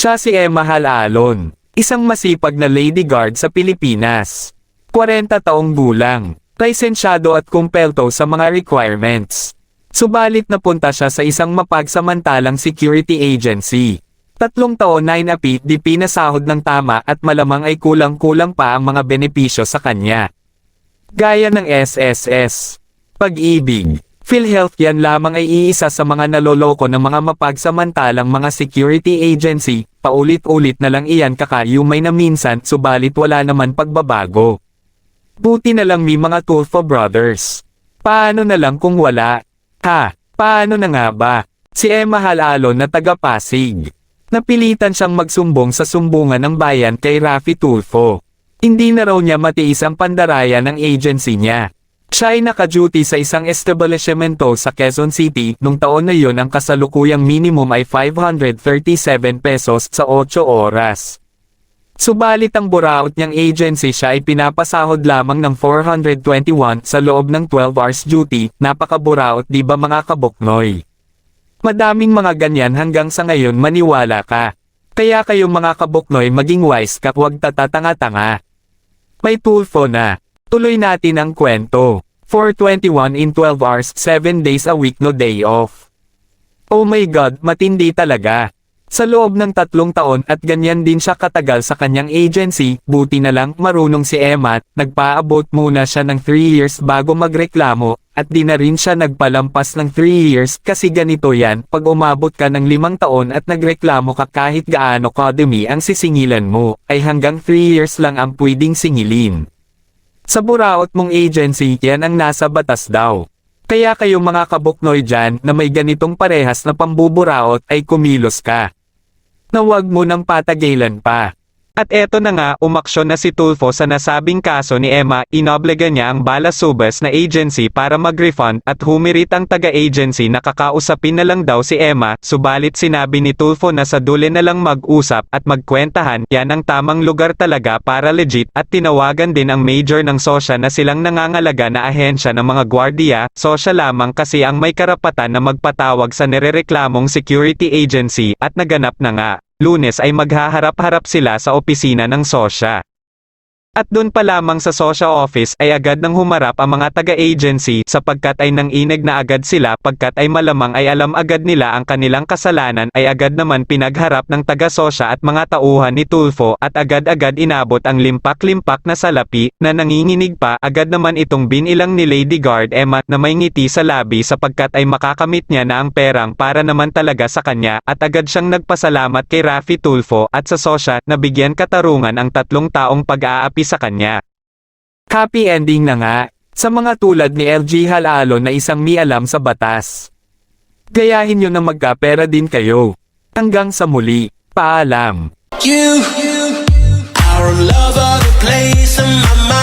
Siya si Emma Halalon, isang masipag na lady guard sa Pilipinas. 40 taong gulang, lisensyado at kumpelto sa mga requirements. Subalit napunta siya sa isang mapagsamantalang security agency. 3 taon na inapit di pinasahod ng tama at malamang ay kulang-kulang pa ang mga benepisyo sa kanya. Gaya ng SSS, Pag-ibig, PhilHealth, yan lamang ay iisa sa mga naloloko ng mga mapagsamantalang mga security agency. Paulit-ulit na lang iyan kakayumay na minsan, subalit wala naman pagbabago. Buti na lang may mga Tulfo brothers. Paano na lang kung wala? Paano na nga ba? Si Emma Halalon na taga Pasig. Napilitan siyang magsumbong sa sumbungan ng bayan kay Raffy Tulfo. Hindi na raw niya matiis ang pandaraya ng agency niya. Siya ay naka-duty sa isang establishmento sa Quezon City. Nung taon na yon ang kasalukuyang minimum ay 537 pesos sa 8 oras. Subalit ang buraot niyang agency siya ay pinapasahod lamang ng 421 sa loob ng 12 hours duty. Napakaburaot, di ba mga kabuknoy? Madaming mga ganyan hanggang sa ngayon, maniwala ka. Kaya kayo mga kabuknoy, maging wise ka, huwag tatatanga-tanga. May Tulfo na. Tuloy natin ang kwento. 421 in 12 hours, 7 days a week, no day off. Oh my God, matindi talaga. Sa loob ng 3 taon at ganyan din siya katagal sa kanyang agency, buti na lang marunong si Emma, nagpaabot muna siya ng 3 years bago magreklamo, at di na rin siya nagpalampas ng 3 years kasi ganito yan, pag umabot ka ng 5 taon at nagreklamo ka kahit gaano kadami ang sisingilan mo, ay hanggang 3 years lang ang pwedeng singilin. Sa buraot mong agency, yan ang nasa batas daw. Kaya kayo mga kabuknoy dyan na may ganitong parehas na pambuburaot ay kumilos ka. Na wag mo nang patagilan pa. At eto na nga, umaksyon na si Tulfo sa nasabing kaso ni Emma. Inobliga niya ang Balasubas na agency para mag-refund at humirit ang taga-agency na kakausapin na lang daw si Emma. Subalit sinabi ni Tulfo na sa dule na lang mag-usap at magkwentahan. Yan ang tamang lugar talaga para legit, at tinawagan din ang major ng SOSYA na silang nangangalaga na ahensya ng mga gwardiya. SOSYA lamang kasi ang may karapatan na magpatawag sa nirereklamong security agency, at naganap na nga. Lunes ay maghaharap-harap sila sa opisina ng SOSYA. At doon pa lamang sa SOSYA office ay agad nang humarap ang mga taga-agency sapagkat ay nanginig na agad sila pagkat ay malamang ay alam agad nila ang kanilang kasalanan, ay agad naman pinagharap ng taga-SOSYA at mga tauhan ni Tulfo at agad-agad inabot ang limpak-limpak na salapi na nanginginig pa. Agad naman itong binilang ni Lady Guard Emma na may ngiti sa labi sapagkat ay makakamit niya na ang perang para naman talaga sa kanya, at agad siyang nagpasalamat kay Raffy Tulfo at sa SOSYA na bigyan katarungan ang 3 taong pag-aapi sa kanya. Happy ending na nga, sa mga tulad ni LG Halalon na isang may alam sa batas. Gayahin nyo na magkapera din kayo. Hanggang sa muli, paalam. You are all over the place in my mind.